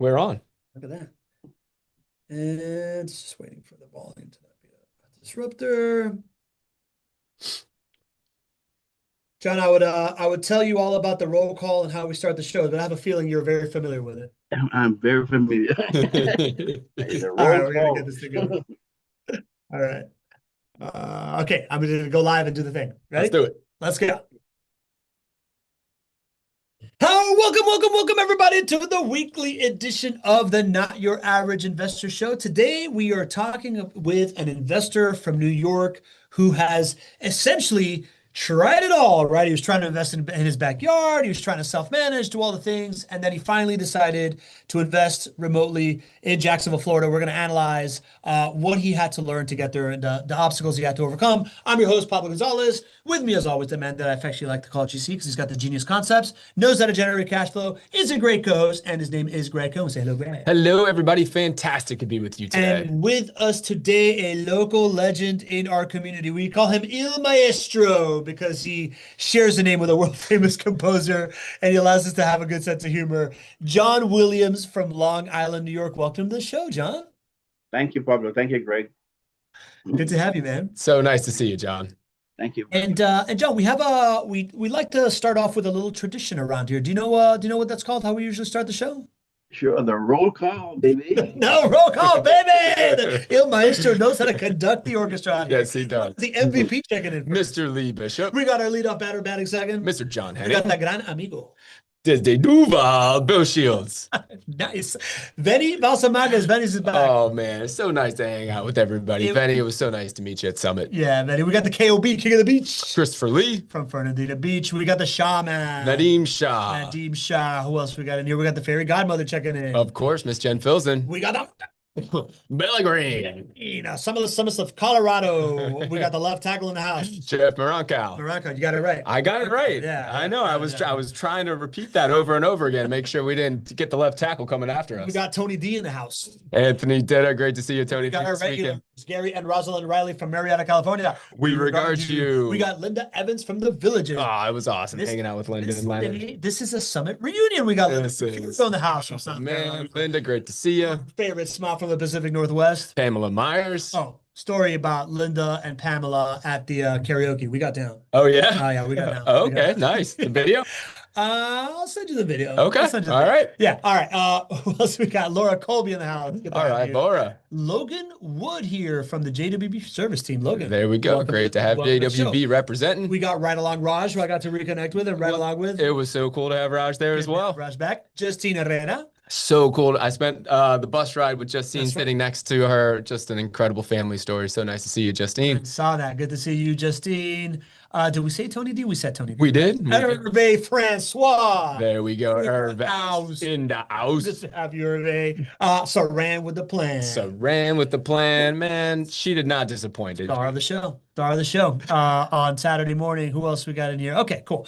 We're on. Look at that. And it's just waiting for the volume to not be a disruptor. John, I would tell you all about the roll call and how we start the show, but I have a feeling you're very familiar with it. I'm very familiar. It's a All right, roll we're gonna get call. this thing going. All right. Okay, I'm gonna go live and do the thing. Ready? Let's do it. Let's go. Welcome, everybody, to the weekly edition of the Not Your Average Investor Show. Today, we are talking with an investor from New York who has essentially tried it all, right? He was trying to invest in his backyard. He was trying to self-manage, do all the things. And then he finally decided to invest remotely in Jacksonville, Florida. We're going to analyze what he had to learn to get there and the obstacles he had to overcome. I'm your host, Pablo Gonzalez. With me, as always, the man that I affectionately like to call GC because he's got the genius concepts, knows how to generate cash flow, is a great co-host, and his name is Greg Cohen. Say hello, Greg. Hello, everybody. Fantastic to be with you today. And with us today, a local legend in our community. We call him Il Maestro because he shares the name with a world-famous composer, and he allows us to have a good sense of humor. John Williams from Long Island, New York. Welcome to the show, John. Thank you, Pablo. Thank you, Greg. Good to have you, man. So nice to see you, John. Thank you. And John, we like to start off with a little tradition around here. Do you know what that's called? How we usually start the show? Sure, the roll call, baby. No, roll call, baby. Il Maestro knows how to conduct the orchestra. Yes, he does. The MVP checking in. Mr. Lee Bishop. We got our leadoff batter batting second. Mr. John We got Henning. the gran amigo. Desde Duval, Bill Shields. Nice. Benny Balsamagas. Benny's is back. Oh, man. It's so nice to hang out with everybody. Benny, it was so nice to meet you at Summit. Yeah, Benny. We got the KOB, King of the Beach. Christopher Lee. From Fernandina Beach. We got the Shaw man. Nadeem Shah. Nadeem Shah. Who else we got in here? We got the fairy godmother checking in. Of course, Miss Jen Filson. We got the Billy Green. some of Colorado. We got the left tackle in the house. Jeff Moroncow. Morocco, you got it right. I got it right. Yeah, I know. I was trying to repeat that over and over again, make sure we didn't get the left tackle coming after us. We got Tony D in the house. Anthony Detta, great to see you, Tony. We got our this weekend. regulars, Gary and Rosalind Riley from Marietta, California. We regard you. We got Linda Evans from the Villages. Oh, it was awesome hanging out with Linda and Leonard. This is a Summit reunion. We got Linda in the house or something. Man, Linda, great to see you. Favorite smile from the Pacific Northwest. Pamela Myers. Oh, story about Linda and Pamela at the karaoke. We got down. Oh, yeah? Oh, yeah, we got down. Oh, okay, nice. The video? I'll send you the video. Okay, all right. Yeah, all right. Who else we got? Laura Colby in the house. All right, Laura. Logan Wood here from the JWB service team. Logan. There we go. Welcome. Great to have Welcome to the JWB show. representing. We got Right Along Raj, who I got to reconnect with and ride along with. It was so cool to have Raj there as well. Raj back. Justine Herrera. So cool. I spent the bus ride with Justine That's right. sitting next to her. Just an incredible family story. So nice to see you, Justine. I saw that. Good to see you, Justine. Did we say Tony D? We said Tony D. We did. Hervé Francois. There we go. Hervé House. in the house. Good to have you, Hervé. Saran with the plan. So ran with the plan, man. She did not disappoint. Star of the show. Star of the show. On Saturday morning. Who else we got in here? Okay, cool.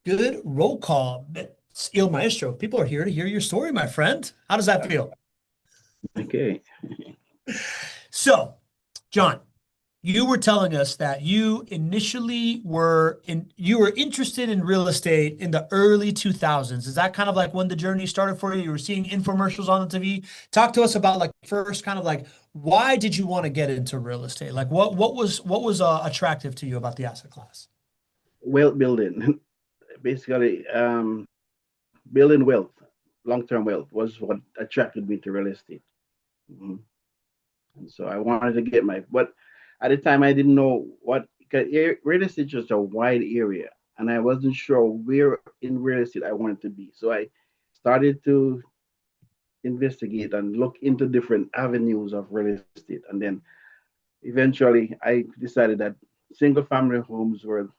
Good roll call. Il Maestro. People are here to hear your story, my friend. How does that feel? Okay. So, John, you were telling us that you initially were interested in real estate in the early 2000s. Is that kind of like when the journey started for you? You were seeing infomercials on the TV. Talk to us about like first kind of like why did you want to get into real estate? Like what was attractive to you about the asset class? Wealth building. Basically, building wealth, long-term wealth was what attracted me to real estate. And so I wanted to get but at the time I didn't know because real estate is just a wide area and I wasn't sure where in real estate I wanted to be. So I started to investigate and look into different avenues of real estate. And then eventually I decided that single family homes were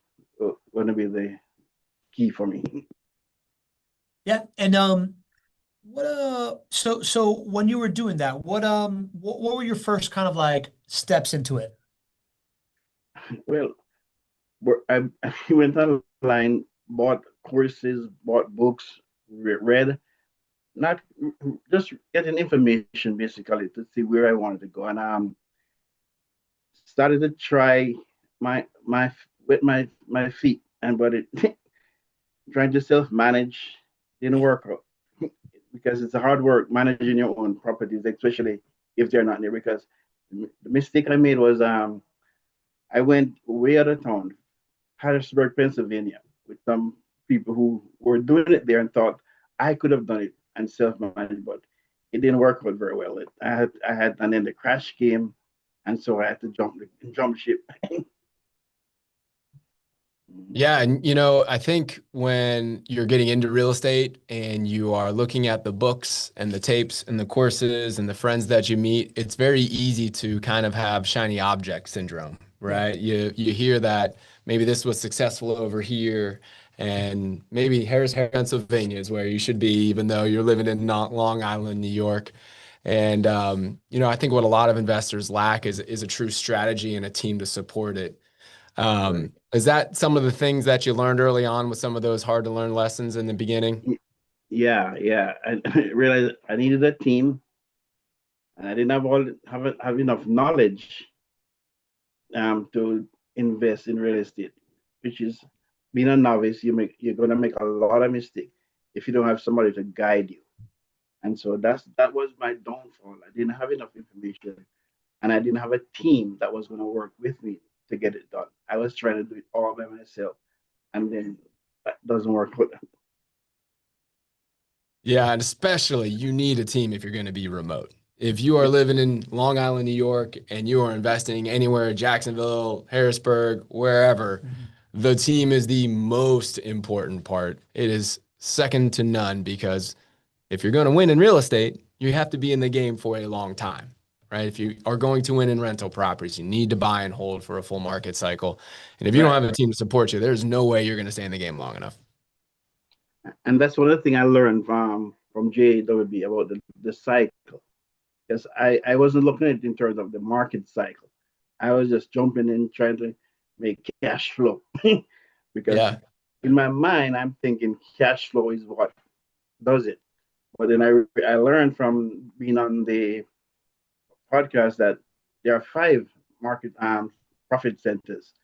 going to be the key for me. Yeah, and so when you were doing that, what were your first kind of like steps into it? Well, I went online, bought courses, bought books, read, not just getting information basically to see where I wanted to go, and started to try with my feet, but it trying to self-manage didn't work out. because it's a hard work managing your own properties, especially if they're not near. Because the mistake I made was I went way out of town, Harrisburg, Pennsylvania, with some people who were doing it there and thought I could have done it and self-managed, but it didn't work out very well. And then the crash came, and so I had to jump ship. Yeah, and I think when you're getting into real estate and you are looking at the books and the tapes and the courses and the friends that you meet, it's very easy to kind of have shiny object syndrome, right? You hear that maybe this was successful over here, and maybe Harrisburg, Pennsylvania is where you should be, even though you're living in Long Island, New York. And I think what a lot of investors lack is a true strategy and a team to support it. Right. Is that some of the things that you learned early on with some of those hard to learn lessons in the beginning? Yeah. I realized I needed a team, and I didn't have enough knowledge to invest in real estate, which is being a novice, you're gonna make a lot of mistakes if you don't have somebody to guide you. And so that was my downfall. I didn't have enough information, and I didn't have a team that was gonna work with me to get it done. I was trying to do it all by myself, and then that doesn't work. Yeah, and especially you need a team if you're going to be remote. If you are living in Long Island, New York, and you are investing anywhere, Jacksonville, Harrisburg, wherever, the team is the most important part. It is second to none because if you're going to win in real estate, you have to be in the game for a long time, right? If you are going to win in rental properties, you need to buy and hold for a full market cycle. And if you don't Right. have a team to support you, there's no way you're going to stay in the game long enough. And that's one of the things I learned from JWB about the cycle. Because I wasn't looking at it in terms of the market cycle. I was just jumping in trying to make cash flow. Because Yeah. in my mind, I'm thinking cash flow is what does it. But then I learned from being on the podcast that there are five market profit centers.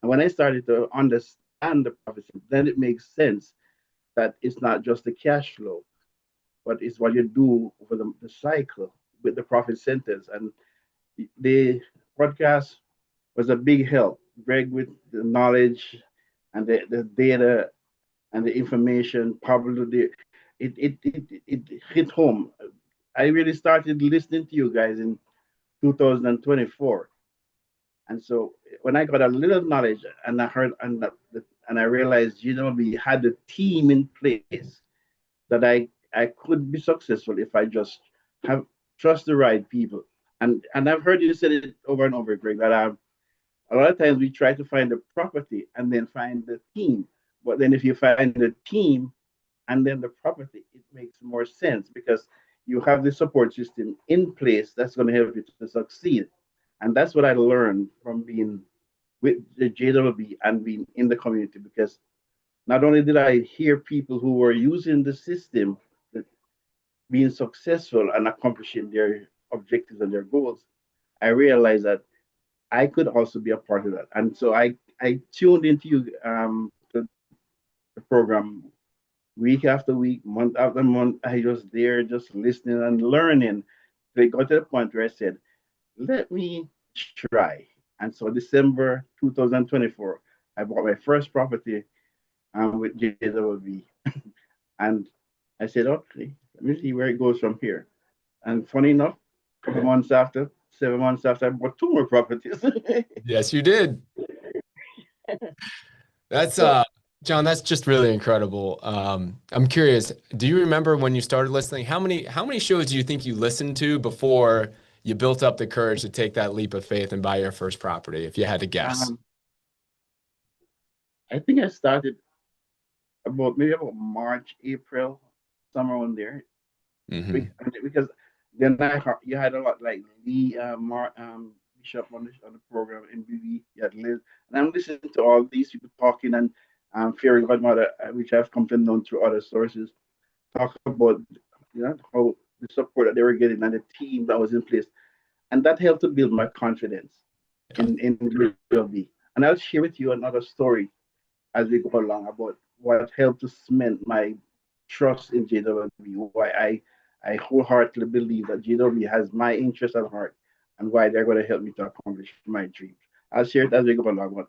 And when I started to understand the profit center, then it makes sense that it's not just the cash flow, but it's what you do over the cycle with the profit centers. And the podcast was a big help. Greg with the knowledge and the data and the information, probably it hit home. I really started listening to you guys in 2024. And so when I got a little knowledge and I heard and I realized we had a team in place that I could be successful if I just have trust the right people. And I've heard you say it over and over, Greg, that a lot of times we try to find the property and then find the team. But then if you find the team and then the property, it makes more sense because you have the support system in place that's going to help you to succeed. And that's what I learned from being with the JWB and being in the community, because not only did I hear people who were using the system, being successful and accomplishing their objectives and their goals, I realized that I could also be a part of that. And so I tuned into you the program week after week, month after month. I was there just listening and learning. They got to the point where I said, let me try. And so December 2024, I bought my first property with JWB. And I said, okay, let me see where it goes from here. And funny enough, a couple months after, 7 months after, I bought two more properties. Yes, you did. That's So, John, that's just really incredible. I'm curious, do you remember when you started listening? How many shows do you think you listened to before you built up the courage to take that leap of faith and buy your first property, if you had to guess? I think I started maybe about March, April, somewhere on there. Hmm. Because then you had a lot like Lee Bishop on the program, MBB, you had Liz, and I'm listening to all these people talking and Fairy Godmother, which I've come to know through other sources, talk about how the support that they were getting and the team that was in place, and that helped to build my confidence Yeah. in Grilby. And I'll share with you another story as we go along about what helped to cement my trust in JWB, why I wholeheartedly believe that JWB has my interest at heart and why they're going to help me to accomplish my dreams. I'll share it as we go along.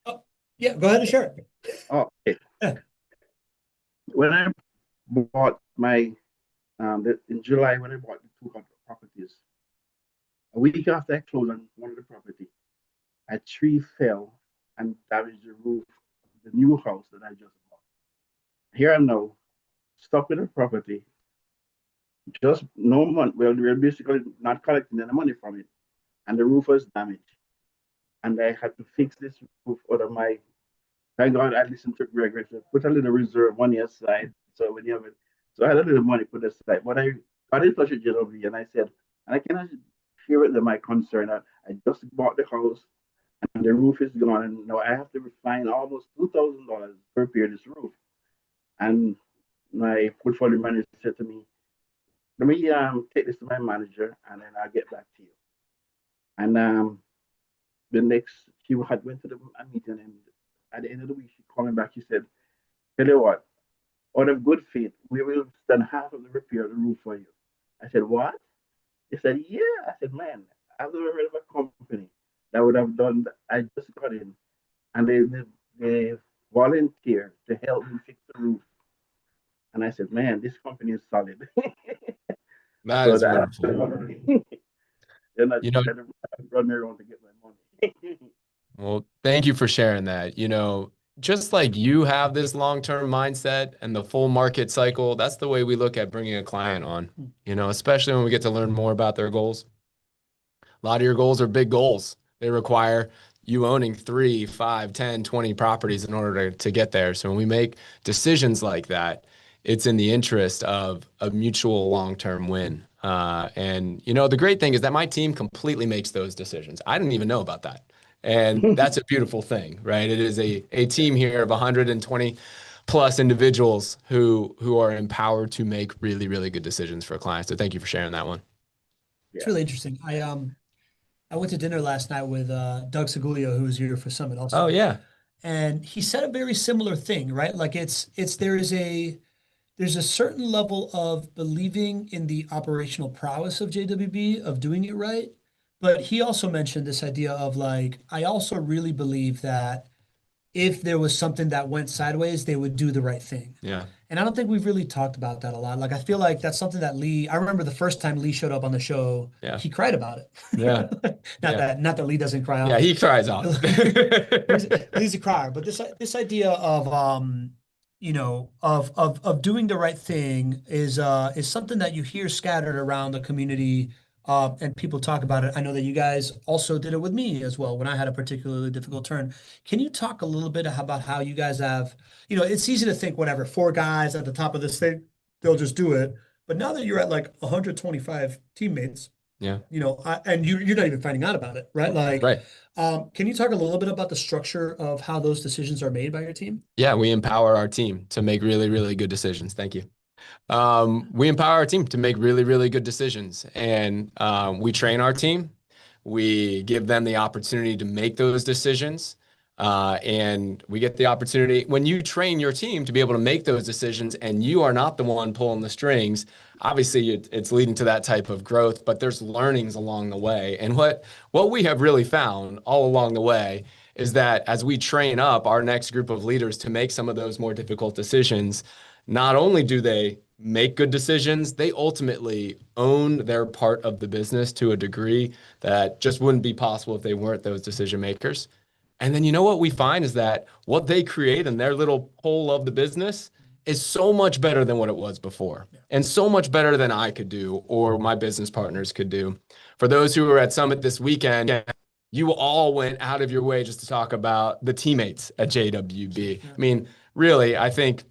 Oh, yeah, go ahead and share it. Oh, okay. Yeah. When I bought my, in July, when I bought the two properties, a week after I closed on one of the property, a tree fell and damaged the roof of the new house that I just bought. Here I am now, stuck with the property, just no money. Well, we're basically not collecting any money from it, and the roof was damaged. And I had to fix this roof out of my. Thank God I listened to Greg. I said, put a little reserve money aside. So when you have it, so I had a little money put aside. But I got in touch with JW and I said, and I cannot share with them my concern. I just bought the house and the roof is gone, and now I have to find almost $2,000 to repair this roof. And my portfolio manager said to me, let me take this to my manager and then I'll get back to you. And the next, she had went to the meeting, and at the end of the week, she called me back. She said, tell you what, out of good faith, we will spend half of the repair of the roof for you. I said, what? They said, yeah. I said, man, I've never heard of a company that would have done that. I just got in and they volunteered to help me fix the roof. And I said, man, this company is solid. That is wonderful. They're not You know, trying to run me around to get my money. well, thank you for sharing that. Just like you have this long-term mindset and the full market cycle, that's the way we look at bringing a client on, especially when we get to learn more about their goals. A lot of your goals are big goals. They require you owning 3, 5, 10, 20 properties in order to get there. So when we make decisions like that, it's in the interest of a mutual long-term win. And the great thing is that my team completely makes those decisions. I didn't even know about that. And that's a beautiful thing, right? It is a team here of 120 plus individuals who are empowered to make really, really good decisions for clients. So thank you for sharing that one. It's really interesting. I went to dinner last night with Doug Segulio, who was here for Summit also. Oh yeah. And he said a very similar thing, right? Like there's a certain level of believing in the operational prowess of JWB, of doing it right. But he also mentioned this idea of like, I also really believe that if there was something that went sideways, they would do the right thing. Yeah. And I don't think we've really talked about that a lot. Like, I feel like that's something that I remember the first time Lee showed up on the show, he cried about it. Yeah. Not that Lee doesn't cry. Yeah, he cries out. Lee's a crier, but this idea of of doing the right thing is something that you hear scattered around the community, and people talk about it. I know that you guys also did it with me as well when I had a particularly difficult turn. Can you talk a little bit about how you guys have, it's easy to think whatever, 4 guys at the top of this thing, they'll just do it. But now that you're at like 125 teammates, yeah, and you're not even finding out about it, right? Like, right. Can you talk a little bit about the structure of how those decisions are made by your team? Yeah, we empower our team to make really, really good decisions. Thank you. We empower our team to make really, really good decisions, and we train our team. We give them the opportunity to make those decisions, and we get the opportunity when you train your team to be able to make those decisions, and you are not the one pulling the strings. Obviously, it's leading to that type of growth, but there's learnings along the way. And what we have really found all along the way is that as we train up our next group of leaders to make some of those more difficult decisions, not only do they make good decisions, they ultimately own their part of the business to a degree that just wouldn't be possible if they weren't those decision makers. And then what we find is that what they create in their little hole of the business is so much better than what it was before, and so much better than I could do or my business partners could do. For those who were at Summit this weekend, you all went out of your way just to talk about the teammates at JWB. I mean, really, I think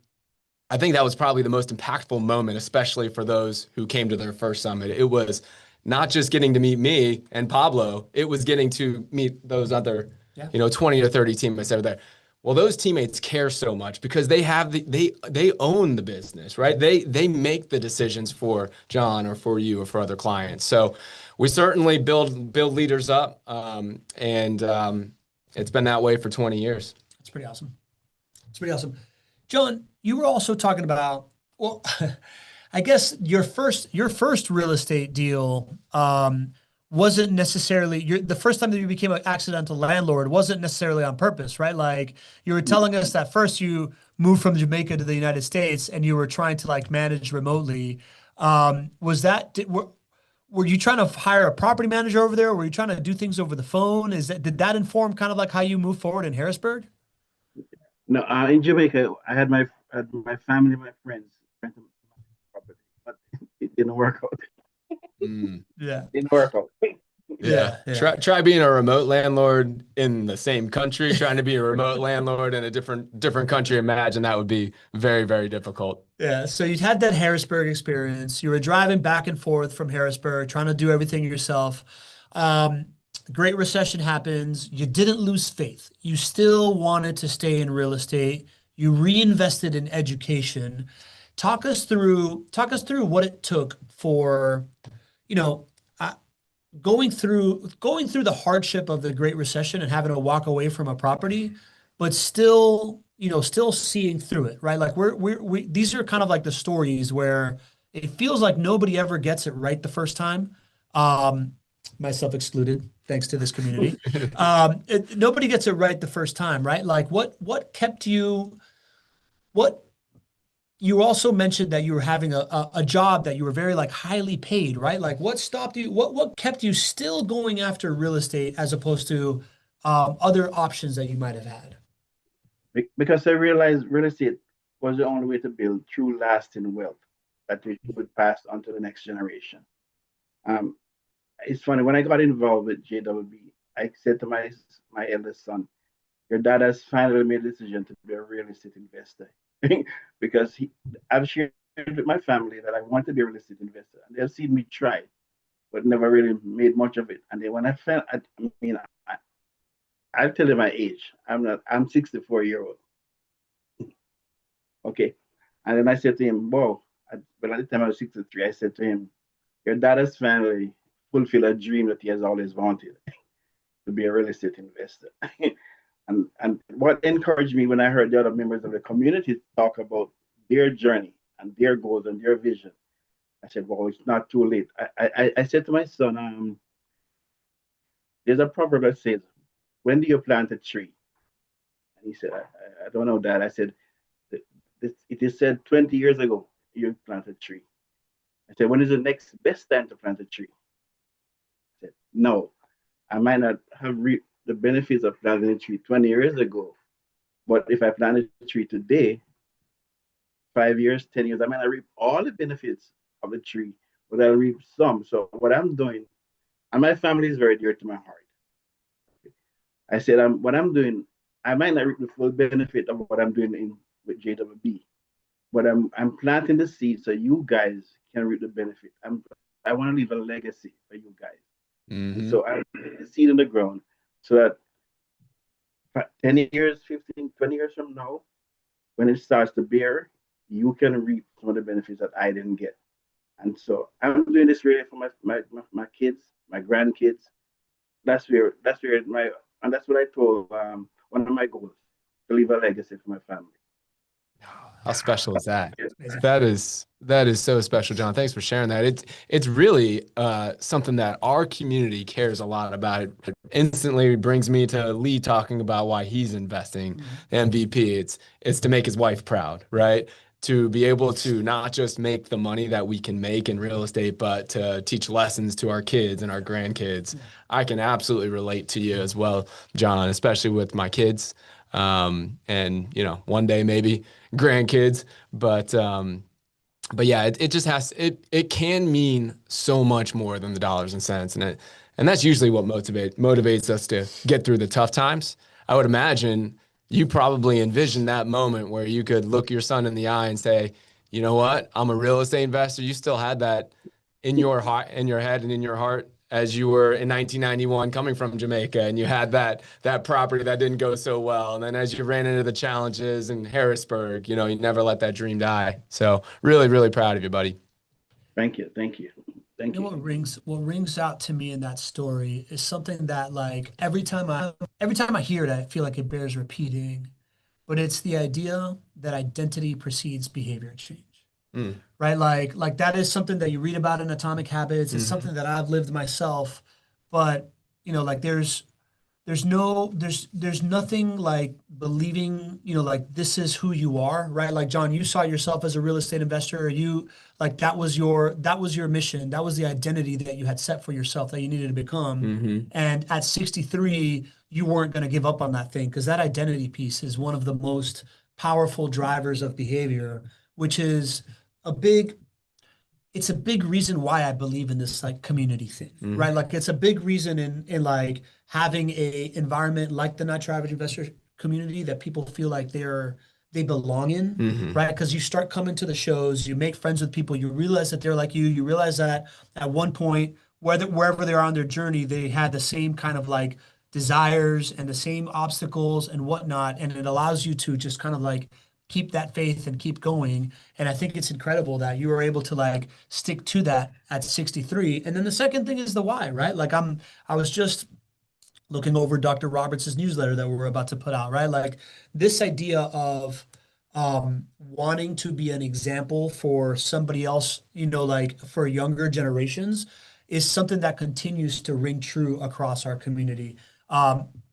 that was probably the most impactful moment, especially for those who came to their first summit. It was not just getting to meet me and Pablo, it was getting to meet those other, 20 or 30 teammates that were there. Well, those teammates care so much because they have they own the business, right? They make the decisions for John or for you or for other clients. So we certainly build leaders up, and it's been that way for 20 years. It's pretty awesome. It's pretty awesome. John, you were also talking about, well, I guess your first real estate deal wasn't necessarily the first time that you became an accidental landlord wasn't necessarily on purpose, right? Like you were telling us that first you moved from Jamaica to the United States and you were trying to like manage remotely. Was that were you trying to hire a property manager over there? Were you trying to do things over the phone? Did that inform kind of like how you move forward in Harrisburg? No, in Jamaica, I had my family, my friends rent my property, but it didn't work out. Mm. Yeah. It didn't work out. Yeah. Yeah. Try being a remote landlord in the same country, trying to be a remote landlord in a different country. Imagine that would be very, very difficult. Yeah. So you had that Harrisburg experience. You were driving back and forth from Harrisburg, trying to do everything yourself. Um, Great Recession happens. You didn't lose faith. You still wanted to stay in real estate. You reinvested in education. Talk us through what it took for, you know, uh, going through the hardship of the Great Recession and having to walk away from a property, but still seeing through it, right? Like we these are kind of like the stories where it feels like nobody ever gets it right the first time, um, myself excluded, thanks to this community. Nobody gets it right the first time, right? Like what kept you? What you also mentioned that you were having a job that you were very like highly paid, right? Like what stopped you? What kept you still going after real estate as opposed to other options that you might have had? Because I realized real estate was the only way to build true lasting wealth that we would pass on to the next generation. Um, it's funny when I got involved with JWB, I said to my eldest son, "Your dad has finally made a decision to be a real estate investor," because I've shared with my family that I want to be a real estate investor, and they've seen me try, but never really made much of it. And then when I found, I mean, I, I'll tell you my age. I'm not. I'm 64-year-old. Okay, and then I said to him, "Whoa!" But at the time I was 63, I said to him, "Your dad has finally fulfilled a dream that he has always wanted to be a real estate investor." And what encouraged me when I heard the other members of the community talk about their journey and their goals and their vision, I said, "Well, it's not too late." I said to my son, "There's a proverb that says, 'When do you plant a tree?'" And he said, "I don't know, Dad." I said, "It is said 20 years ago you plant a tree." I said, "When is the next best time to plant a tree?" I said, "No, I might not have reaped the benefits of planting a tree 20 years ago, but if I plant a tree today, 5 years, 10 years, I might not reap all the benefits of the tree, but I'll reap some." So what I'm doing, and my family is very dear to my heart. I said, what I'm doing, I might not reap the full benefit of what I'm doing with JWB, but I'm planting the seed so you guys can reap the benefit. I want to leave a legacy for you guys. And Hmm. so I put the seed in the ground so that 10 years, 15, 20 years from now, when it starts to bear, you can reap some of the benefits that I didn't get. And so I'm doing this really for my kids, my grandkids. That's where my and that's what I told one of my goals, to leave a legacy for my family. How special is that? Amazing. That is so special, John. Thanks for sharing that. It's really something that our community cares a lot about. It instantly brings me to Lee talking about why he's investing Mhm. MVP. It's to make his wife proud, right? To be able to not just make the money that we can make in real estate, but to teach lessons to our kids and our grandkids. I can absolutely relate to you as well, John, especially with my kids. And one day maybe grandkids, but yeah, it just it can mean so much more than the dollars and cents, and that's usually what motivates us to get through the tough times. I would imagine you probably envisioned that moment where you could look your son in the eye and say, you know what, I'm a real estate investor. You still had that in your heart, in your head, and in your heart as you were in 1991 coming from Jamaica, and you had that property that didn't go so well, and then as you ran into the challenges in Harrisburg, you never let that dream die. So really, really proud of you, buddy. Thank you, thank you, You thank know you. what rings out to me in that story is something that like every time I hear it, I feel like it bears repeating. but it's the idea that identity precedes behavior change, Mm. right? Like that is something that you read about in Atomic Habits. It's Mhm. something that I've lived myself, but like there's nothing like believing, like this is who you are, right? Like John, you saw yourself as a real estate investor, or you like that was your mission, that was the identity that you had set for yourself that you needed to become. Mhm. And at 63, you weren't going to give up on that thing because that identity piece is one of the most powerful drivers of behavior, which is a big it's a big reason why I believe in this like community thing, Mhm. right? Like it's a big reason in like having a environment like the Not Your Average Investor community that people feel like they belong in, Mhm. right? Because you start coming to the shows, you make friends with people, you realize that they're like you realize that at one point, wherever they are on their journey, they had the same kind of like desires and the same obstacles and whatnot, and it allows you to just kind of like keep that faith and keep going. And I think it's incredible that you were able to like stick to that at 63. And then the second thing is the why, right? Like I was just looking over Dr. Roberts' newsletter that we're about to put out, right? Like this idea of wanting to be an example for somebody else, like for younger generations is something that continues to ring true across our community.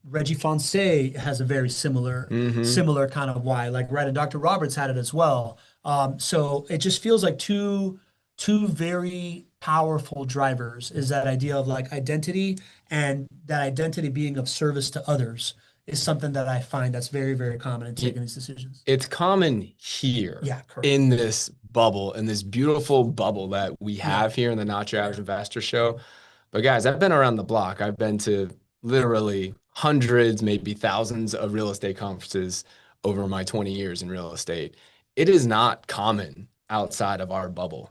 Reggie Fonse has a very similar Mhm. similar kind of why, like right, and Dr. Roberts had it as well. So it just feels like two very powerful drivers is that idea of like identity, and that identity being of service to others is something that I find that's very, very common in Y- taking these decisions. It's common here Yeah, correct. in this bubble, in this beautiful bubble that we Yeah. have here in the Not Your Average Investor Show. But guys, I've been around the block. I've been to literally hundreds, maybe thousands of real estate conferences over my 20 years in real estate. It is not common outside of our bubble.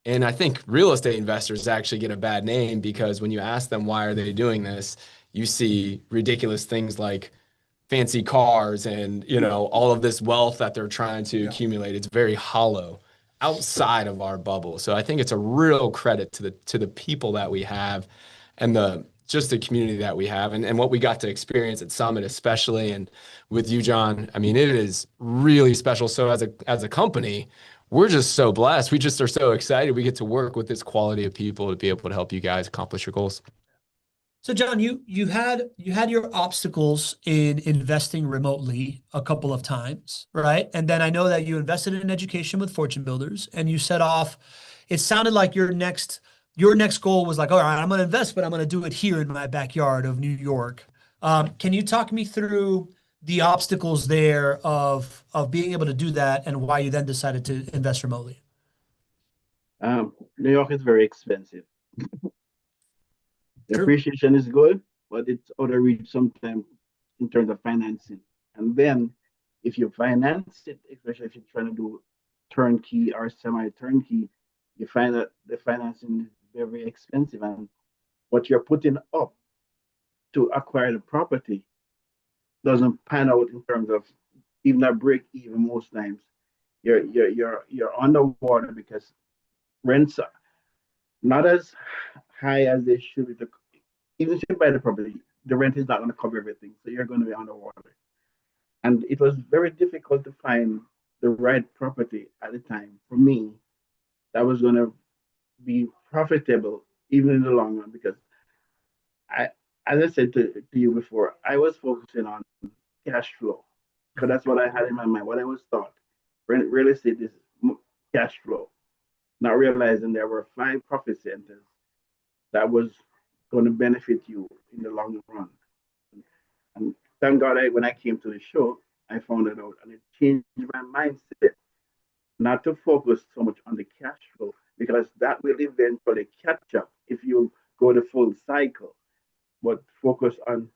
And I think real estate investors actually get a bad name because when you ask them why are they doing this, you see ridiculous things like fancy cars and all of this wealth that they're trying to Yeah. accumulate. It's very hollow outside of our bubble. So I think it's a real credit to the people that we have and the just the community that we have and what we got to experience at Summit, especially and with you, John. I mean, it is really special. So as a company, we're just so blessed. We just are so excited. We get to work with this quality of people to be able to help you guys accomplish your goals. So John, you had your obstacles in investing remotely a couple of times, right? And then I know that you invested in education with Fortune Builders, and you set off. It sounded like your next goal was like, all right, I'm going to invest, but I'm going to do it here in my backyard of New York. Can you talk me through the obstacles there of being able to do that, and why you then decided to invest remotely? New York is very expensive. The True. appreciation is good, but it's out of reach sometimes in terms of financing. And then if you finance it, especially if you're trying to do turnkey or semi-turnkey, you find that the financing is very, very expensive. And what you're putting up to acquire the property doesn't pan out in terms of even a break even most times. You're underwater because rents are not as high as they should be. Even if you buy the property, the rent is not going to cover everything. So you're going to be underwater. And it was very difficult to find the right property at the time for me that was going to be profitable even in the long run because I, as I said to you before, I was focusing on cash flow because that's what I had in my mind. What I was taught, real estate is cash flow, not realizing there were five profit centers that was going to benefit you in the long run. And thank God, when I came to the show, I found it out, and it changed my mindset not to focus so much on the cash flow because that will eventually catch up if you go the full cycle, but focus on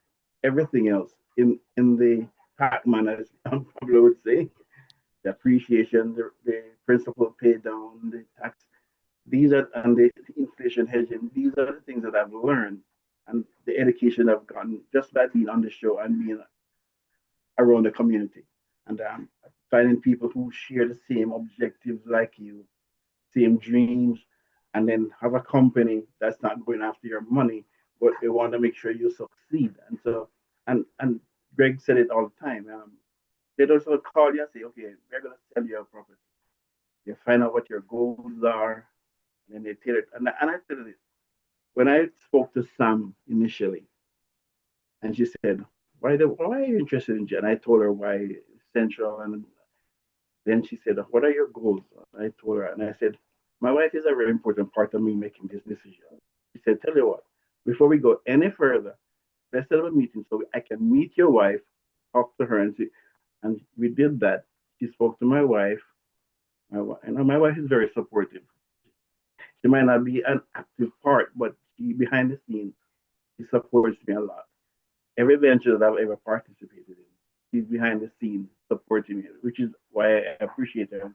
everything else in the Pac-Man, as Pablo would say, the appreciation, the principal pay down, the tax. These are and the inflation hedging. These are the things that I've learned and the education I've gotten just by being on the show and being around the community. And finding people who share the same objectives like you, same dreams, and then have a company that's not going after your money, but they want to make sure you succeed. And so, and Greg said it all the time. they don't sort of call you and say, okay, we're going to sell your property. They find out what your goals are, and then they tell it. And I tell you this, when I spoke to Sam initially, and she said, why are you interested in, and I told her why Central, and then she said, what are your goals? I told her, and I said, my wife is a very important part of me making this decision. She said, tell you what, before we go any further, let's set up a meeting so I can meet your wife, talk to her, and see. And we did that. She spoke to my wife. My wife is very supportive. She might not be an active part, but she behind the scenes, she supports me a lot. Every venture that I've ever participated in, she's behind the scenes supporting me, which is why I appreciate her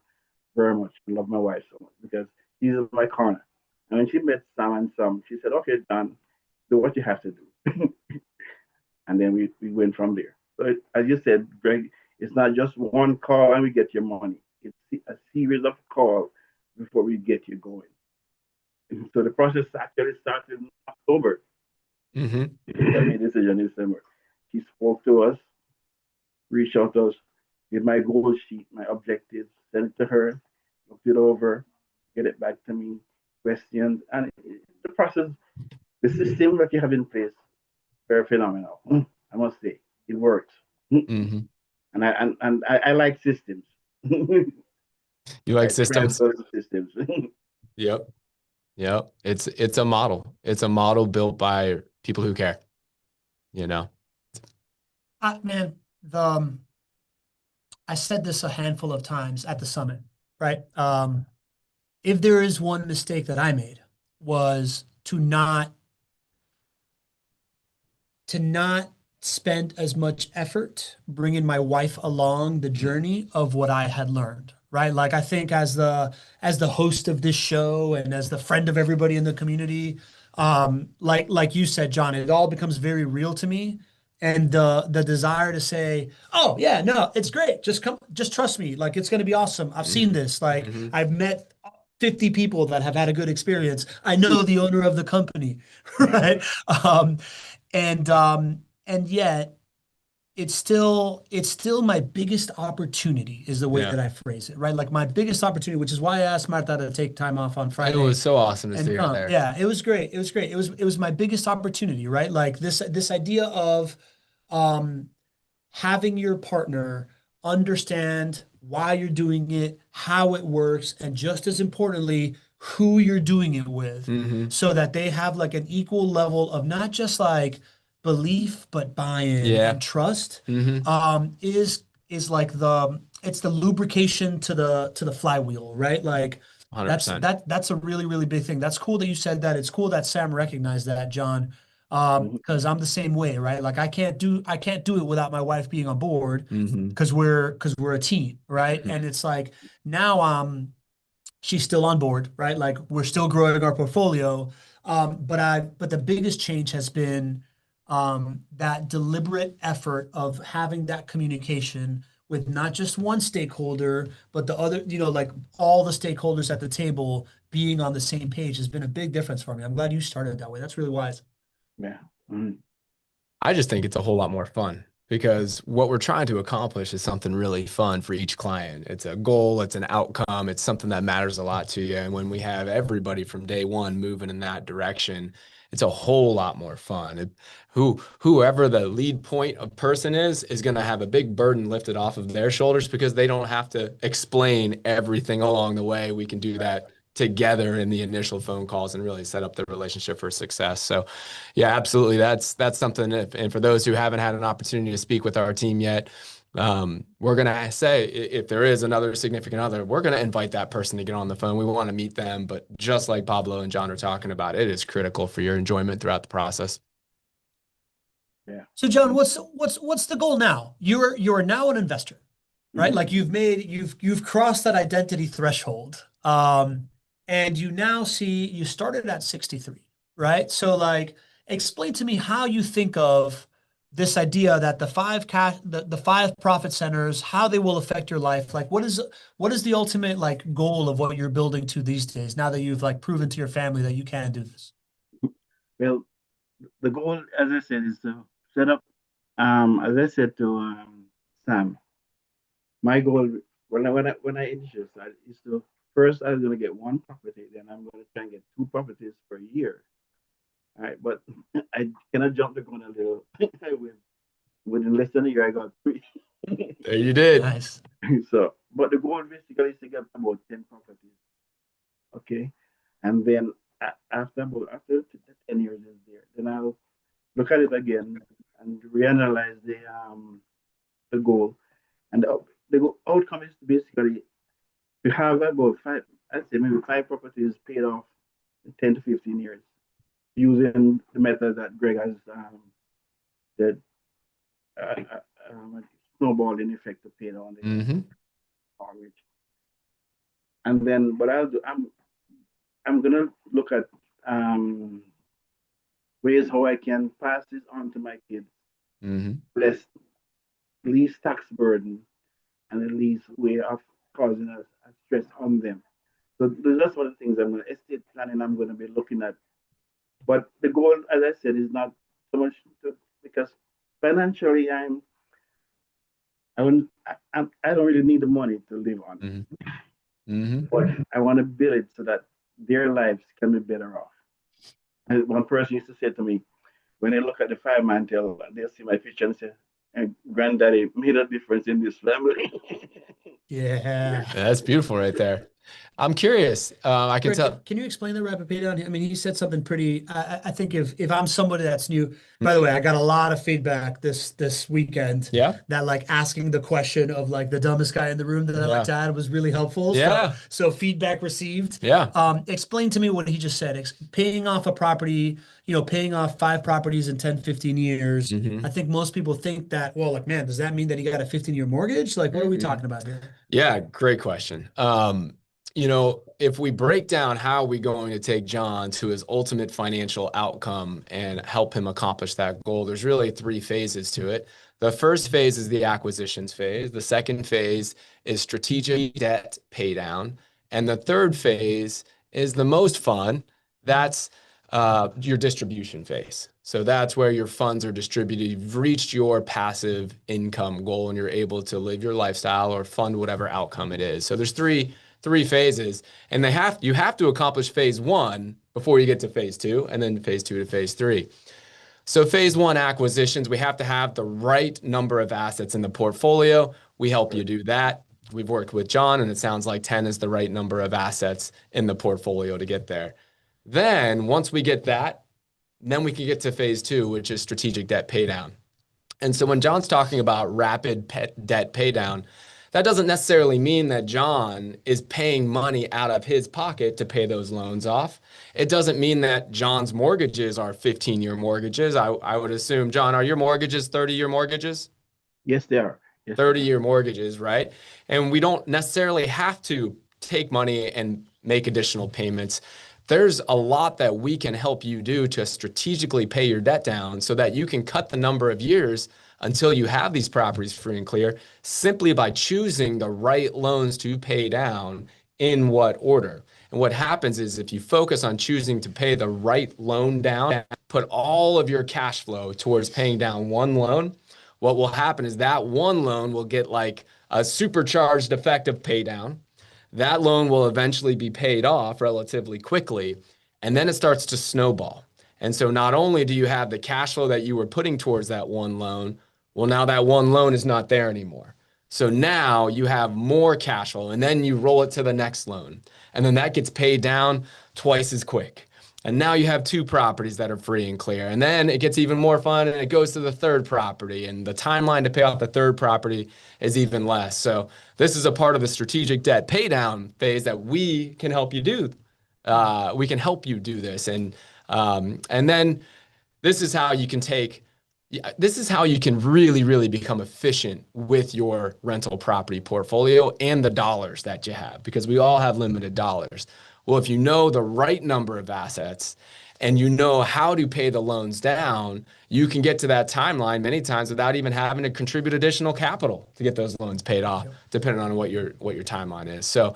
very much. I love my wife so much because she's in my corner. And when she met Sam and Sam, she said, okay, Don, do what you have to do. And then we went from there. So as you said, Greg, it's not just one call and we get your money. It's a series of calls before we get you going. And so the process actually started in October. Mm-hmm. I made a decision in December. She spoke to us, reached out to us, did my goal sheet, my objectives, sent it to her, looked it over, get it back to me, questions, and the process, the system that you have in place, very phenomenal. I must say, it works. Mm-hmm. And I like systems. You like I systems? transfer systems. Yep. Yep. It's a model. It's a model built by people who care, you know? Man, I said this a handful of times at the summit, right? If there is one mistake that I made was to not spend as much effort bringing my wife along the journey of what I had learned, right? Like I think as the host of this show and as the friend of everybody in the community, like you said, John, it all becomes very real to me. And the desire to say, oh yeah, no, it's great. Just come, just trust me. Like it's gonna be awesome. I've seen Mm-hmm. this. Like Mm-hmm. I've met 50 people that have had a good experience. I know the owner of the company, right? Um, and yet it's still my biggest opportunity is the way Yeah. that I phrase it, right? Like my biggest opportunity, which is why I asked Martha to take time off on It Friday was so awesome to see and her come. there. Yeah, it was great. It was great. It was my biggest opportunity, right? Like this idea of um having your partner understand why you're doing it, how it works, and just as importantly, who you're doing it with, Mm-hmm. so that they have like an equal level of not just like belief, but buy-in Yeah. and trust, Mm-hmm. is like it's the lubrication to the flywheel, right? Like that's 100%. that's a really, really big thing. That's cool that you said that. It's cool that Sam recognized that, John, because I'm the same way, right? Like I can't do it without my wife being on board Mm-hmm. because we're a team, right? Mm-hmm. And it's like now she's still on board, right? Like we're still growing our portfolio. But the biggest change has been that deliberate effort of having that communication with not just one stakeholder, but the other, like all the stakeholders at the table being on the same page has been a big difference for me. I'm glad you started that way. That's really wise. Yeah. Mm. I just think it's a whole lot more fun because what we're trying to accomplish is something really fun for each client. It's a goal, it's an outcome, it's something that matters a lot to you. And when we have everybody from day one moving in that direction, it's a whole lot more fun. Whoever the lead point of person is going to have a big burden lifted off of their shoulders because they don't have to explain everything along the way. We can do that together in the initial phone calls and really set up the relationship for success. So yeah, absolutely. That's something. And for those who haven't had an opportunity to speak with our team yet, we're gonna say if there is another significant other, we're gonna invite that person to get on the phone. We want to meet them, but just like Pablo and John are talking about, it is critical for your enjoyment throughout the process. Yeah. So, John, what's the goal now? You're now an investor, right? Mhm. Like you've crossed that identity threshold. And you now see you started at 63, right? So like explain to me how you think of this idea that the five profit centers, how they will affect your life. Like what is the ultimate like goal of what you're building to these days now that you've like proven to your family that you can do this? Well, the goal, as I said, is to set up, as I said to Sam, my goal when I initially started is to first I was gonna get one property, then I'm gonna try and get two properties per year. All right, but I cannot jump the gun a little. Within less than a year, I got three. There you did. Nice. So, but the goal basically is to get about 10 properties. Okay, and then after 10 years is there, then I'll look at it again and reanalyze the goal. And the outcome is basically to have about five, I'd say maybe five properties paid off in 10 to 15 years using the method that Greg has the uh, uh, snowballing effect to pay down the Mm-hmm. mortgage. And then what I'll do, I'm gonna look at um, ways how I can pass this on to my kids, Mm-hmm. less least tax burden and the least way of causing a stress on them. So that's one of the things I'm going to estate planning. I'm going to be looking at, but the goal, as I said, is not so much because financially I don't really need the money to live on, Mm-hmm. Mm-hmm. but I want to build it so that their lives can be better off. And one person used to say to me, when they look at the fireman tail, they'll see my picture and say, "And granddaddy made a difference in this family." Yeah. That's beautiful right there. I'm curious. I can Rick, tell. can you explain the rapid pay down? I mean, he said something pretty. I think if I'm somebody that's new, by the way, I got a lot of feedback this weekend Yeah. that like asking the question of like the dumbest guy in the room that I like to add was really helpful. Yeah. So feedback received. Yeah. Explain to me what he just said. Paying off a property, paying off 5 properties in 10, 15 years. Mm-hmm. I think most people think that, well, like, man, does that mean that he got a 15-year mortgage? Like, what are we talking about here? Yeah, great question. If we break down how we're going to take John to his ultimate financial outcome and help him accomplish that goal, there's really 3 phases to it. The first phase is the acquisitions phase. The second phase is strategic debt pay down. And the third phase is the most fun. That's your distribution phase. So that's where your funds are distributed. You've reached your passive income goal and you're able to live your lifestyle or fund whatever outcome it is. So there's three phases, and you have to accomplish phase 1 before you get to phase 2, and then phase 2 to phase 3. So phase 1 acquisitions, we have to have the right number of assets in the portfolio. We help you do that. We've worked with John, and it sounds like 10 is the right number of assets in the portfolio to get there. Then once we get that, then we can get to phase 2, which is strategic debt pay down. And so when John's talking about rapid debt pay down, that doesn't necessarily mean that John is paying money out of his pocket to pay those loans off. It doesn't mean that John's mortgages are 15-year mortgages. I would assume, John, are your mortgages 30-year mortgages? Yes, they are. Yes, 30-year mortgages, right? And we don't necessarily have to take money and make additional payments. There's a lot that we can help you do to strategically pay your debt down so that you can cut the number of years until you have these properties free and clear simply by choosing the right loans to pay down in what order. And what happens is if you focus on choosing to pay the right loan down, put all of your cash flow towards paying down one loan, what will happen is that one loan will get like a supercharged effective pay down. That loan will eventually be paid off relatively quickly, and then it starts to snowball. And so not only do you have the cash flow that you were putting towards that one loan, well, now that one loan is not there anymore. So now you have more cash flow, and then you roll it to the next loan, and then that gets paid down twice as quick. And now you have 2 properties that are free and clear. And then it gets even more fun and it goes to the third property. And the timeline to pay off the third property is even less. So this is a part of the strategic debt pay down phase that we can help you do. We can help you do this. And then this is how you can really, really become efficient with your rental property portfolio and the dollars that you have, because we all have limited dollars. Well, if you know the right number of assets and you know how to pay the loans down, you can get to that timeline many times without even having to contribute additional capital to get those loans paid off, depending on what your timeline is. So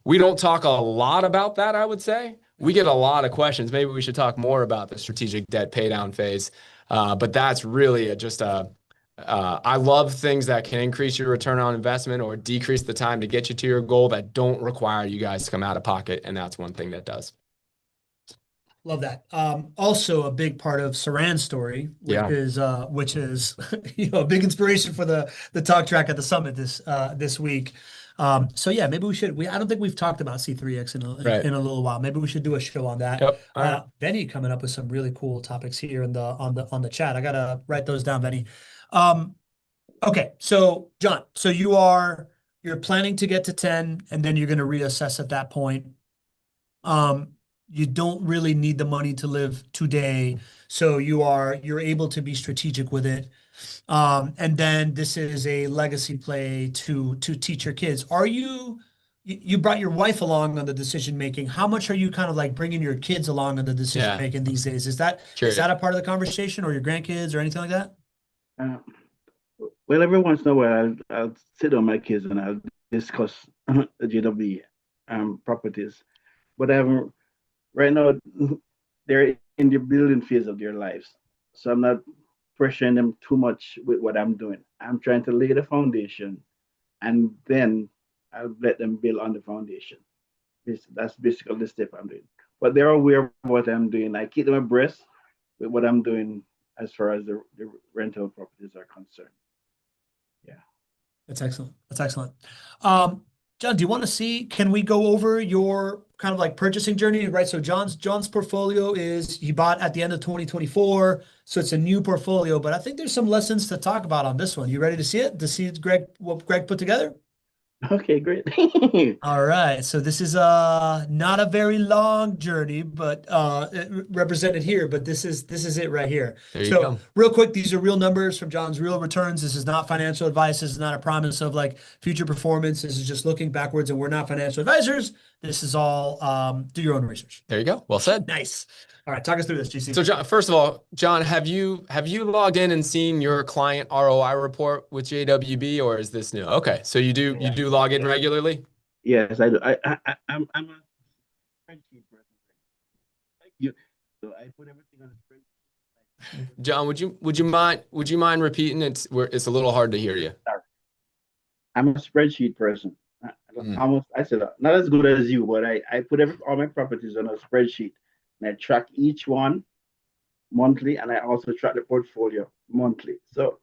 we don't talk a lot about that, I would say. We get a lot of questions. Maybe we should talk more about the strategic debt pay down phase. But that's really just a I love things that can increase your return on investment or decrease the time to get you to your goal that don't require you guys to come out of pocket. And that's one thing that does. Love that. Also a big part of Saran's story, Yeah. which is a big inspiration for the talk track at the summit this week. So yeah, maybe we should. I don't think we've talked about C3X Right. in a little while. Maybe we should do a show on that. Yep. All right. Benny coming up with some really cool topics here on the chat. I gotta write those down, Benny. Okay, so John, so you're planning to get to 10, and then you're going to reassess at that point. You don't really need the money to live today, so you're able to be strategic with it. And then this is a legacy play to teach your kids. You brought your wife along on the decision making. How much are you kind of like bringing your kids along on the decision making these days? Is that a part of the conversation, or your grandkids or anything like that? Well, every once in a while, I'll sit on my kids and I'll discuss the JW properties. But right now, they're in the building phase of their lives. So I'm not pressuring them too much with what I'm doing. I'm trying to lay the foundation, and then I'll let them build on the foundation. That's basically the step I'm doing. But they're aware of what I'm doing. I keep them abreast with what I'm doing as far as the rental properties are concerned. Yeah. That's excellent. That's excellent. John, do you want to see, can we go over your kind of like purchasing journey, right? So John's portfolio is, he bought at the end of 2024. So it's a new portfolio, but I think there's some lessons to talk about on this one. You ready to see it? To see what Greg put together? Okay, great. All right. So this is not a very long journey, but represented here, but this is it right here. There you go. Real quick, these are real numbers from John's real returns. This is not financial advice. This is not a promise of like future performance. This is just looking backwards, and we're not financial advisors. This is all do your own research. There you go. Well said. Nice. All right, talk us through this, GC. So, John, first of all, John, have you logged in and seen your client ROI report with JWB, or is this new? Okay, so you do log in regularly? Yes, I do. I'm a spreadsheet person. Like you, so I put everything on a spreadsheet. John, would you mind repeating it? It's a little hard to hear you. Sorry. I'm a spreadsheet person. I said not as good as you, but I put all my properties on a spreadsheet. And I track each one monthly, and I also track the portfolio monthly. So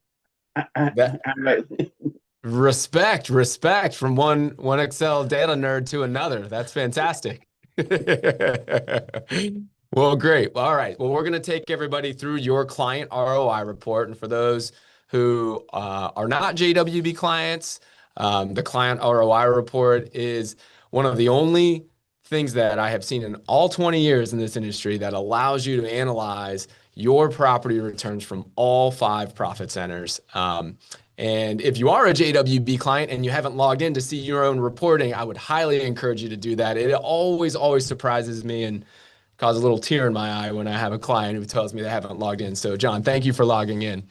I'm like respect from one Excel data nerd to another. That's fantastic. Well, great. All right. Well, we're going to take everybody through your client ROI report. And for those who are not JWB clients, the client ROI report is one of the only things that I have seen in all 20 years in this industry that allows you to analyze your property returns from all 5 profit centers. And if you are a JWB client and you haven't logged in to see your own reporting, I would highly encourage you to do that. It always surprises me and causes a little tear in my eye when I have a client who tells me they haven't logged in. So John, thank you for logging in.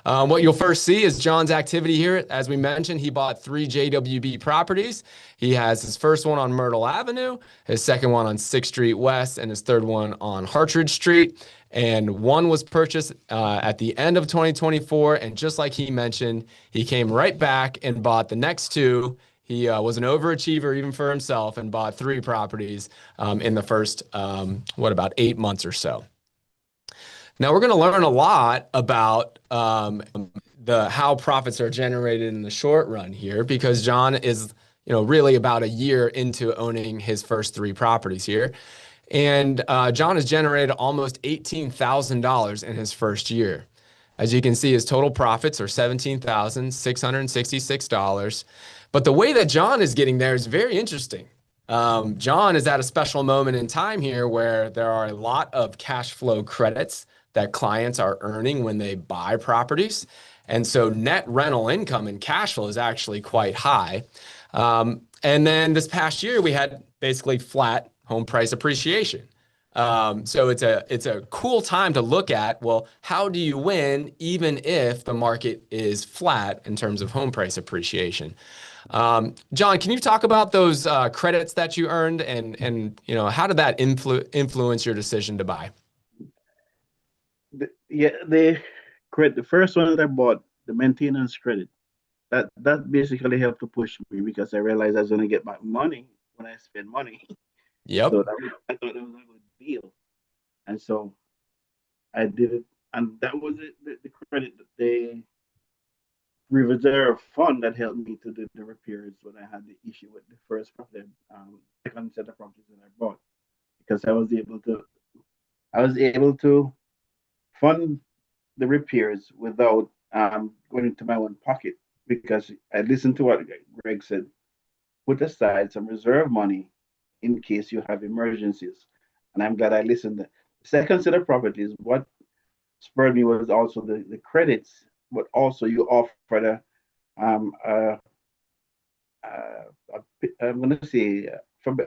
What you'll first see is John's activity here. As we mentioned, he bought 3 JWB properties. He has his first one on Myrtle Avenue, his second one on 6th Street West, and his third one on Hartridge Street. And one was purchased at the end of 2024. And just like he mentioned, he came right back and bought the next 2. He was an overachiever even for himself and bought 3 properties in the first, about 8 months or so. Now we're going to learn a lot about how profits are generated in the short run here, because John is, really about a year into owning his first 3 properties here. And John has generated almost $18,000 in his first year. As you can see, his total profits are $17,666. But the way that John is getting there is very interesting. John is at a special moment in time here where there are a lot of cash flow credits that clients are earning when they buy properties. And so net rental income and cash flow is actually quite high. And then this past year, we had basically flat home price appreciation. So it's a cool time to look at, well, how do you win even if the market is flat in terms of home price appreciation? John, can you talk about those credits that you earned and how did that influence your decision to buy? The first one that I bought the maintenance credit. That basically helped to push me because I realized I was going to get back money when I spend money. Yep. So I thought it was a good deal, and so I did it, and that was it. The credit that they reserve fund that helped me to do the repairs when I had the issue with the first property, second set of properties that I bought, because I was able to fund the repairs without going into my own pocket because I listened to what Greg said. Put aside some reserve money in case you have emergencies, and I'm glad I listened. The second set of properties, what spurred me was also the credits, but also you offer the um uh, I'm gonna say from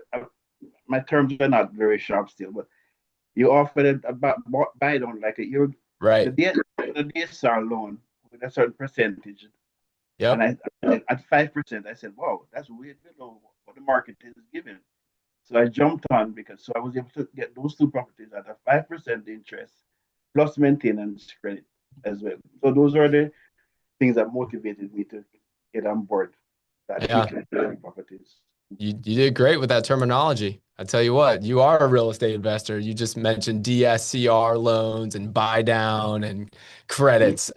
my terms are not very sharp still, but you offered a buy down like Right. the DSR loan with a certain percentage, and Yep. I at 5%, I said, "Wow, that's way below what the market is giving." So I jumped on because so I was able to get those two properties at a 5% interest plus maintenance credit as well. So those are the things that motivated me to get on board that Yeah. quickly properties. You did great with that terminology. I tell you what, you are a real estate investor. You just mentioned DSCR loans and buy down and credits.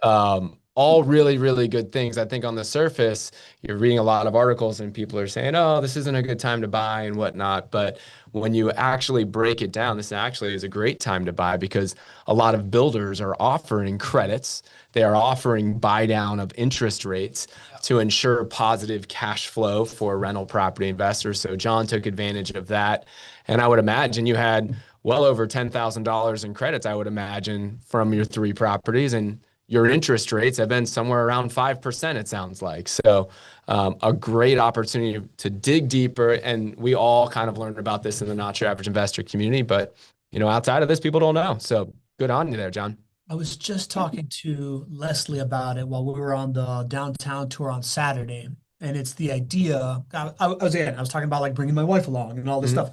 All really, really good things. I think on the surface, you're reading a lot of articles and people are saying, oh, this isn't a good time to buy and whatnot. But when you actually break it down, this actually is a great time to buy because a lot of builders are offering credits. They are offering buy down of interest rates to ensure positive cash flow for rental property investors. So John took advantage of that. And I would imagine you had well over $10,000 in credits, I would imagine, from your three properties. And your interest rates have been somewhere around 5%, it sounds like. So a great opportunity to dig deeper. And we all kind of learned about this in the Not Your Average Investor community. But, outside of this, people don't know. So good on you there, John. I was just talking to Leslie about it while we were on the downtown tour on Saturday. And it's the idea, I was talking about like bringing my wife along and all this Mhm. stuff.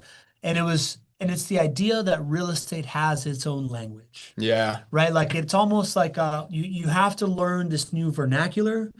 And it's the idea that real estate has its own language, Yeah. right? Like it's almost like you have to learn this new vernacular,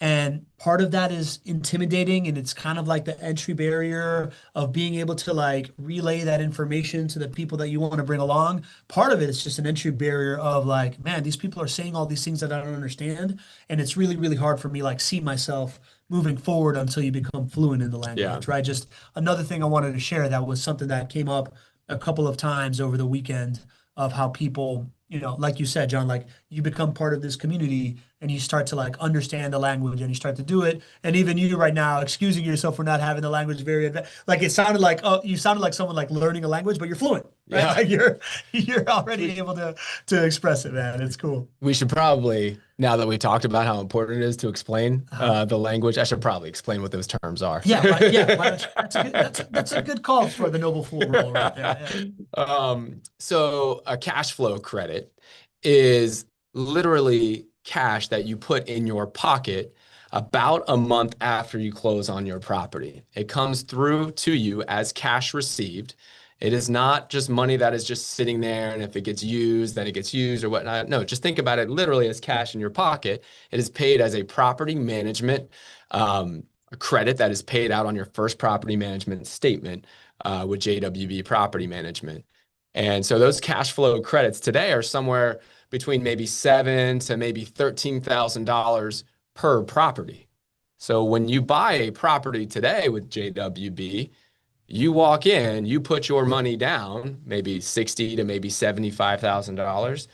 and part of that is intimidating, and it's kind of like the entry barrier of being able to like relay that information to the people that you want to bring along. Part of it is just an entry barrier of like, man, these people are saying all these things that I don't understand, and it's really, really hard for me like see myself moving forward until you become fluent in the Yeah. language, right? Just another thing I wanted to share that was something that came up a couple of times over the weekend of how people, like you said, John, like you become part of this community and you start to like understand the language and you start to do it. And even you right now, excusing yourself for not having the language very like it sounded like, oh, you sounded like someone like learning a language, but you're fluent, right? Yeah. Like you're already able to express it, man. It's cool. We should probably, now that we talked about how important it is to explain the language, I should probably explain what those terms are. Yeah, right. Yeah, that's a good call for the noble fool role right there. Yeah. So a cash flow credit is literally cash that you put in your pocket about a month after you close on your property. It comes through to you as cash received. It is not just money that is just sitting there, and if it gets used, then it gets used or whatnot. No, just think about it literally as cash in your pocket. It is paid as a property management a credit that is paid out on your first property management statement with JWB Property Management. And so those cash flow credits today are somewhere between maybe $7,000 to maybe $13,000 per property. So when you buy a property today with JWB, you walk in, you put your money down, maybe $60,000 to maybe $75,000.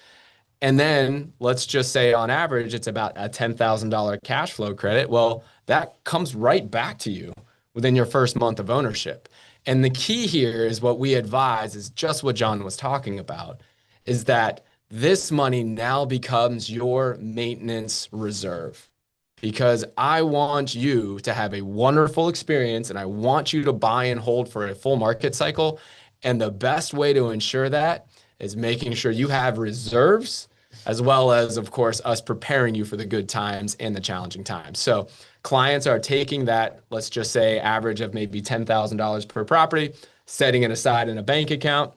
And then let's just say on average, it's about a $10,000 cash flow credit. Well, that comes right back to you within your first month of ownership. And the key here is what we advise is just what John was talking about, is that this money now becomes your maintenance reserve. Because I want you to have a wonderful experience and I want you to buy and hold for a full market cycle. And the best way to ensure that is making sure you have reserves, as well as, of course, us preparing you for the good times and the challenging times. So clients are taking that, let's just say, average of maybe $10,000 per property, setting it aside in a bank account,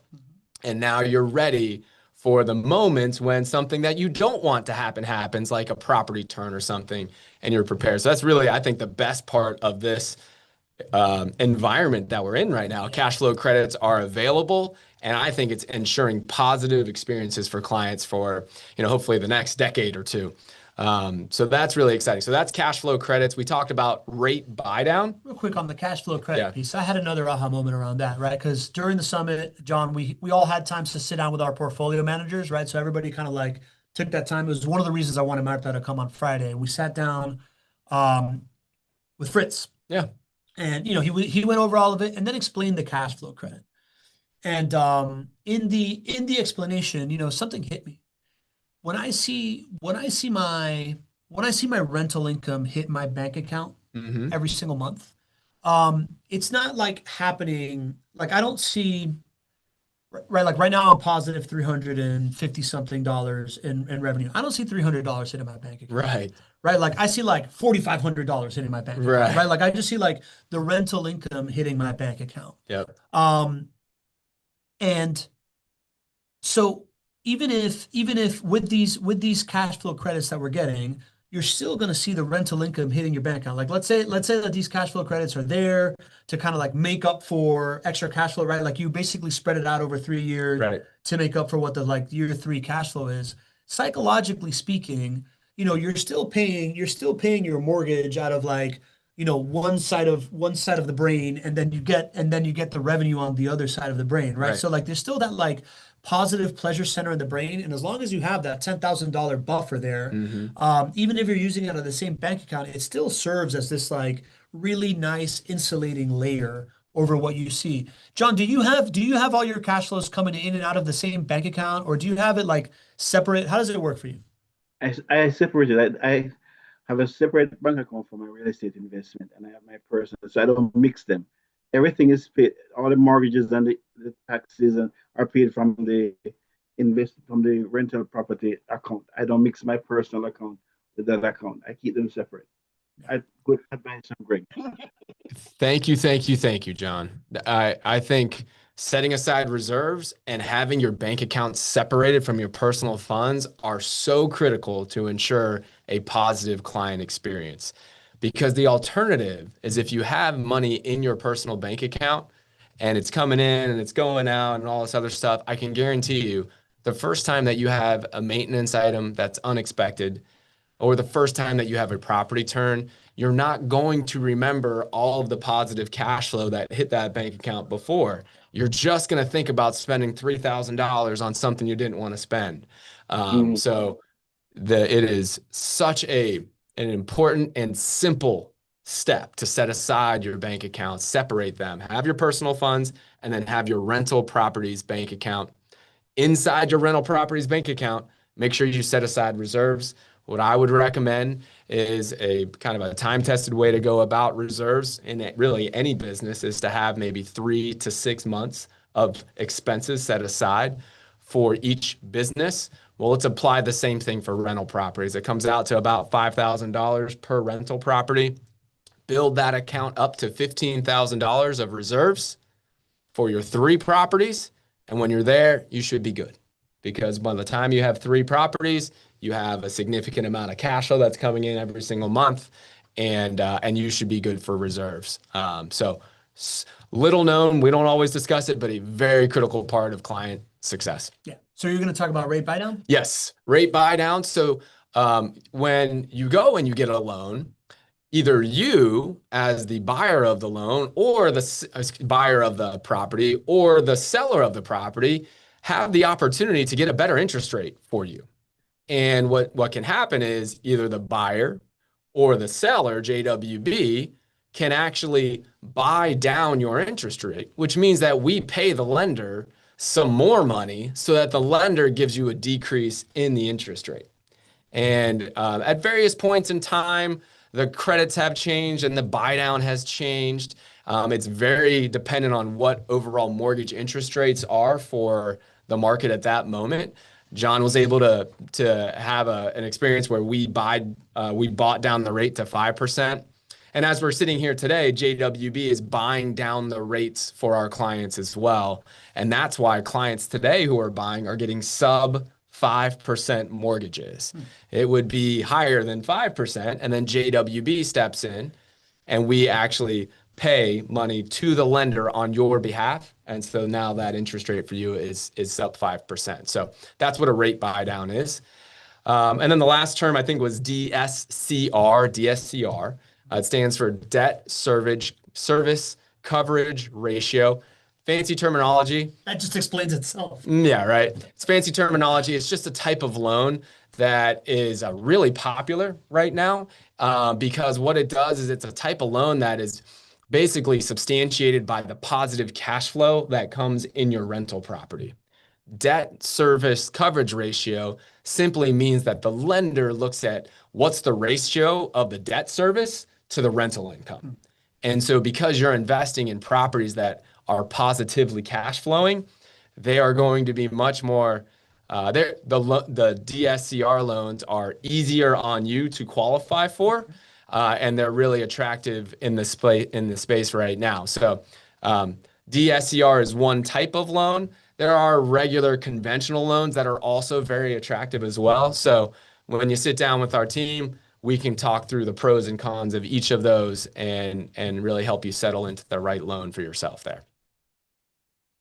and now you're ready for the moments when something that you don't want to happen happens, like a property turn or something, and you're prepared. So that's really, I think, the best part of this environment that we're in right now. Cash flow credits are available, and I think it's ensuring positive experiences for clients for, hopefully the next decade or two. So that's really exciting. So that's cash flow credits. We talked about rate buy down. Real quick on the cash flow credit piece. I had another aha moment around that, right? Because during the summit, John, we all had times to sit down with our portfolio managers, right? So everybody kind of like took that time. It was one of the reasons I wanted Martha to come on Friday. We sat down with Fritz. Yeah. And he went over all of it and then explained the cash flow credit. And in the explanation, something hit me. When I see my rental income hit my bank account every single month, it's not like happening. Like I don't see, right? Like right now I'm positive $350 something in revenue. I don't see $300 hitting my bank account. Right. Like I see like $4,500 hitting my bank account. Right. Like I just see like the rental income hitting my bank account. Yep. And so even if with these cash flow credits that we're getting, you're still going to see the rental income hitting your bank account. Like let's say that these cash flow credits are there to kind of like make up for extra cash flow, right? Like you basically spread it out over 3 years to make up for what the like year 3 cash flow is. Psychologically speaking, you're still paying your mortgage out of like, one side of the brain, and then you get the revenue on the other side of the brain, right? So like there's still that like positive pleasure center in the brain, and as long as you have that $10,000 buffer there, even if you're using it out of the same bank account, it still serves as this like really nice insulating layer over what you see. John, do you have all your cash flows coming in and out of the same bank account, or do you have it like separate? How does it work for you? I separated it. I have a separate bank account for my real estate investment, and I have my personal, so I don't mix them. Everything is paid. All the mortgages and the taxes are paid from the rental property account. I don't mix my personal account with that account. I keep them separate. Good advice from Greg. Thank you, John. I think setting aside reserves and having your bank account separated from your personal funds are so critical to ensure a positive client experience. Because the alternative is if you have money in your personal bank account and it's coming in and it's going out and all this other stuff, I can guarantee you the first time that you have a maintenance item that's unexpected, or the first time that you have a property turn, you're not going to remember all of the positive cash flow that hit that bank account before. You're just going to think about spending $3,000 on something you didn't want to spend. So it is such an important and simple step to set aside your bank account, separate them, have your personal funds, and then have your rental properties bank account. Inside your rental properties bank account, make sure you set aside reserves. What I would recommend is a kind of a time-tested way to go about reserves in really any business is to have maybe 3 to 6 months of expenses set aside for each business. Well, let's apply the same thing for rental properties. It comes out to about $5,000 per rental property. Build that account up to $15,000 of reserves for your 3 properties. And when you're there, you should be good. Because by the time you have 3 properties, you have a significant amount of cash flow that's coming in every single month, and you should be good for reserves. So little known, we don't always discuss it, but a very critical part of client success. Yeah. So you're going to talk about rate buy down? Yes, rate buy down. So when you go and you get a loan, either you as the buyer of the loan or the buyer of the property or the seller of the property have the opportunity to get a better interest rate for you. And what can happen is either the buyer or the seller, JWB, can actually buy down your interest rate, which means that we pay the lender some more money so that the lender gives you a decrease in the interest rate. And at various points in time, the credits have changed and the buy down has changed. It's very dependent on what overall mortgage interest rates are for the market at that moment. John was able to have an experience where we bought down the rate to 5%. And as we're sitting here today, JWB is buying down the rates for our clients as well. And that's why clients today who are buying are getting sub 5% mortgages. It would be higher than 5%. And then JWB steps in and we actually pay money to the lender on your behalf. And so now that interest rate for you is sub 5%. So that's what a rate buy down is. And then the last term I think was DSCR. It stands for debt service coverage ratio. Fancy terminology. That just explains itself. Yeah, right. It's fancy terminology. It's just a type of loan that is really popular right now because what it does is it's a type of loan that is basically substantiated by the positive cash flow that comes in your rental property. Debt service coverage ratio simply means that the lender looks at what's the ratio of the debt service to the rental income. And so because you're investing in properties that are positively cash flowing, they are going to be much more, the DSCR loans are easier on you to qualify for, and they're really attractive in the space right now. So DSCR is one type of loan. There are regular conventional loans that are also very attractive as well. So when you sit down with our team, we can talk through the pros and cons of each of those and really help you settle into the right loan for yourself there.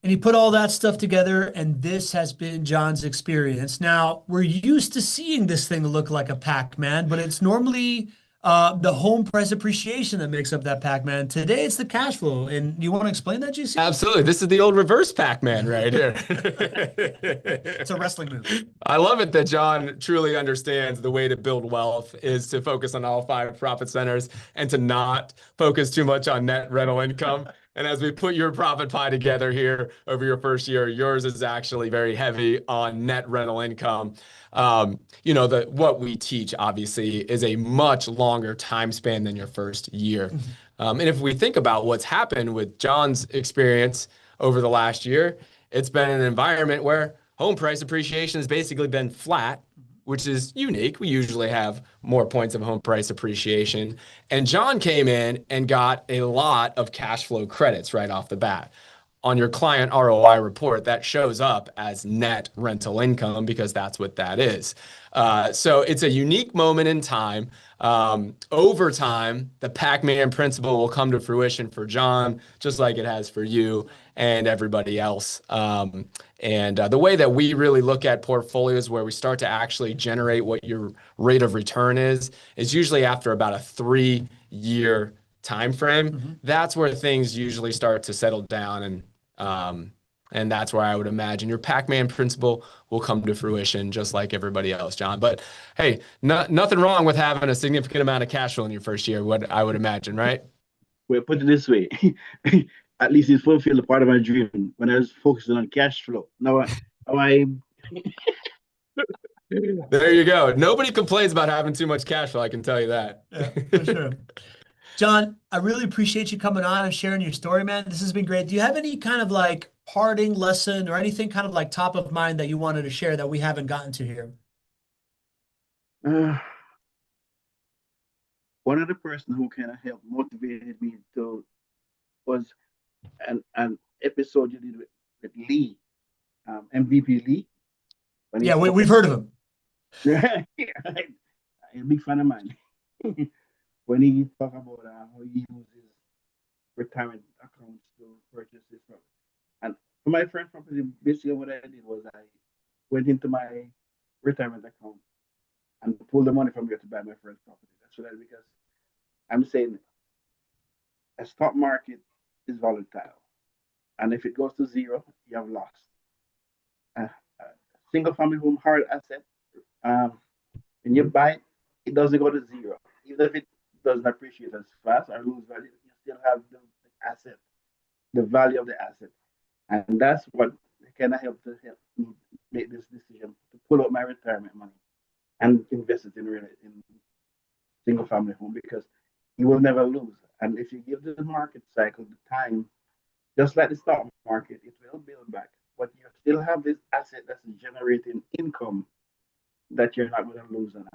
And he put all that stuff together, and this has been John's experience. Now, we're used to seeing this thing look like a Pac-Man, but it's normally the home price appreciation that makes up that Pac-Man. Today, it's the cash flow. And you want to explain that, GC? Absolutely. This is the old reverse Pac-Man right here. It's a wrestling move. I love it that John truly understands the way to build wealth is to focus on all 5 profit centers and to not focus too much on net rental income. And as we put your profit pie together here over your first year, yours is actually very heavy on net rental income. What we teach obviously is a much longer time span than your first year. And if we think about what's happened with John's experience over the last year, it's been an environment where home price appreciation has basically been flat, which is unique. We usually have more points of home price appreciation. And John came in and got a lot of cash flow credits right off the bat. On your client ROI report, that shows up as net rental income because that's what that is. So it's a unique moment in time. Over time, the Pac-Man principle will come to fruition for John, just like it has for you and everybody else. The way that we really look at portfolios where we start to actually generate what your rate of return is usually after about a 3-year time frame. That's where things usually start to settle down, and that's where I would imagine your Pac-Man principle will come to fruition just like everybody else, John. But hey, nothing wrong with having a significant amount of cash flow in your first year, what I would imagine, right? Well, put it this way. At least it's fulfilled a part of my dream when I was focusing on cash flow. Now I There you go. Nobody complains about having too much cash flow, I can tell you that. Yeah, for sure. John, I really appreciate you coming on and sharing your story, man. This has been great. Do you have any kind of like parting lesson or anything kind of like top of mind that you wanted to share that we haven't gotten to here? One of the person who kind of helped motivated me to was an episode you did with Lee, MVP Lee. Yeah, we've heard of him. I'm a big fan of mine. When he talk about how he uses retirement accounts to purchase his property. And for my first property, basically what I did was I went into my retirement account and pulled the money from there to buy my first property. That's what I did because I'm saying a stock market is volatile. And if it goes to zero, you have lost. Single family home hard asset, when you buy it, it doesn't go to zero. Even if it doesn't appreciate as fast or lose value, you still have the asset, the value of the asset. And that's what kind of helped me make this decision to pull out my retirement money and invest it in single family home because you will never lose. And if you give the market cycle the time, just like the stock market, it will build back. But you still have this asset that's generating income that you're not going to lose on.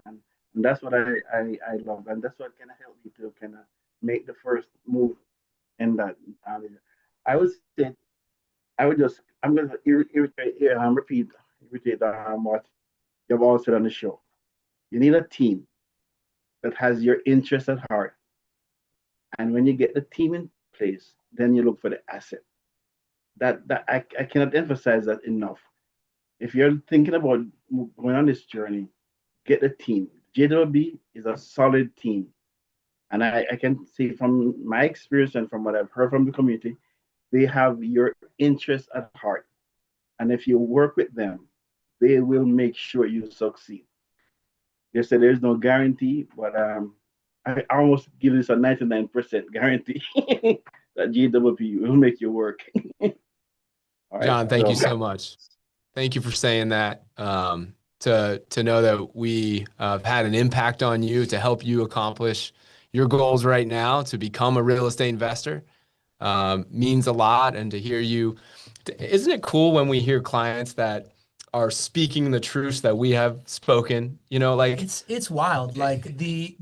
And that's what I love. And that's what kind of helped me to kind of make the first move in that. I would say, I'm going to repeat what you've all said on the show. You need a team that has your interest at heart. And when you get the team in place, then you look for the asset. I cannot emphasize that enough. If you're thinking about going on this journey, get the team. JWB is a solid team. And I can say from my experience and from what I've heard from the community, they have your interest at heart. And if you work with them, they will make sure you succeed. They said there's no guarantee, but I almost give this a 99% guarantee that JWB will make you work. All right, John, thank you so much. Thank you for saying that. To know that we have had an impact on you to help you accomplish your goals right now to become a real estate investor means a lot. And to hear you, isn't it cool when we hear clients that are speaking the truths that we have spoken, you know, like it's wild. Like the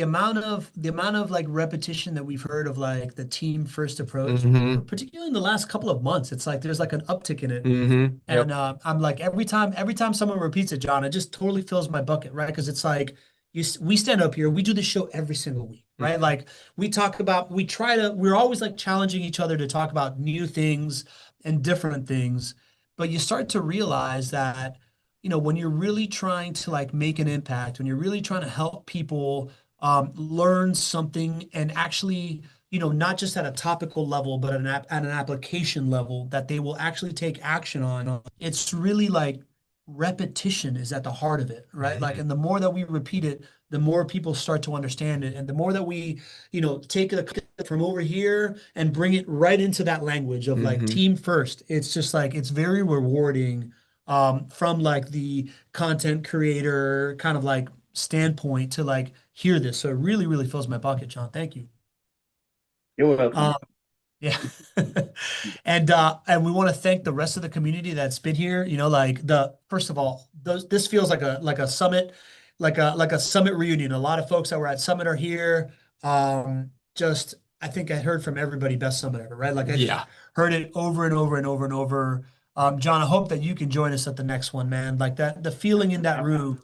amount of like repetition that we've heard of like the team first approach, particularly in the last couple of months, it's like there's like an uptick in it. And I'm like, every time someone repeats it, John, it just totally fills my bucket, right? Because it's like we stand up here, we do this show every single week, right? Like we're always like challenging each other to talk about new things and different things. But you start to realize that, you know, when you're really trying to like make an impact, when you're really trying to help people learn something and actually, you know, not just at a topical level, but at an application level that they will actually take action on, it's really like repetition is at the heart of it, right? Like, and the more that we repeat it, the more people start to understand it. And the more that we, you know, take it from over here and bring it right into that language of like team first, it's just like, it's very rewarding from like the content creator kind of like standpoint to like hear this. So it really, really fills my bucket, John. Thank you. You're welcome. Yeah. And we want to thank the rest of the community that's been here. You know, like first of all, this feels like a summit, like a summit reunion. A lot of folks that were at Summit are here. I think I heard from everybody, best summit ever, right? Like I heard it over and over and over and over. John, I hope that you can join us at the next one, man. Like that, the feeling in that room.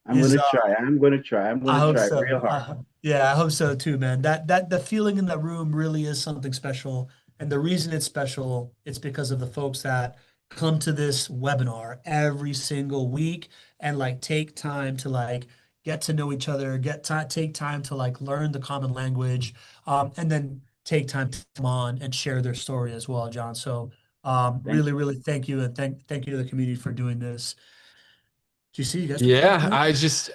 I'm going to try. I'm going to try real hard. Yeah, I hope so too, man. That the feeling in that room really is something special. And the reason it's special, it's because of the folks that come to this webinar every single week and like take time to like get to know each other, take time to like learn the common language, and then take time to come on and share their story as well, John. So really, really thank you. And thank you to the community for doing this. Do you see you guys? Yeah,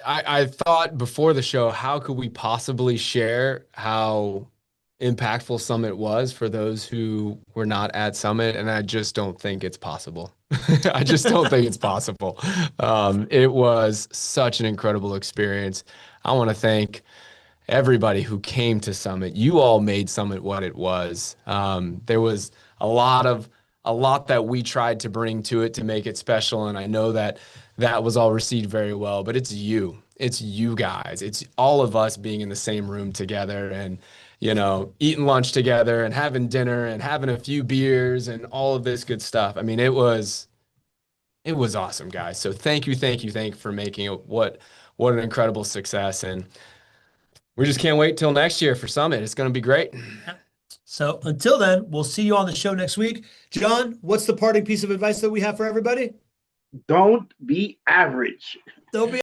I thought before the show, how could we possibly share how impactful Summit was for those who were not at Summit? And I just don't think it's possible. I just don't think it's possible. It was such an incredible experience. I want to thank everybody who came to Summit. You all made Summit what it was. There was a lot that we tried to bring to it to make it special. And I know that was all received very well, but it's you guys, it's all of us being in the same room together and, you know, eating lunch together and having dinner and having a few beers and all of this good stuff. I mean, it was awesome, guys. So thank you for making it what an incredible success. And we just can't wait till next year for Summit. It's going to be great. So until then, we'll see you on the show next week. John, what's the parting piece of advice that we have for everybody? Don't be average. Don't be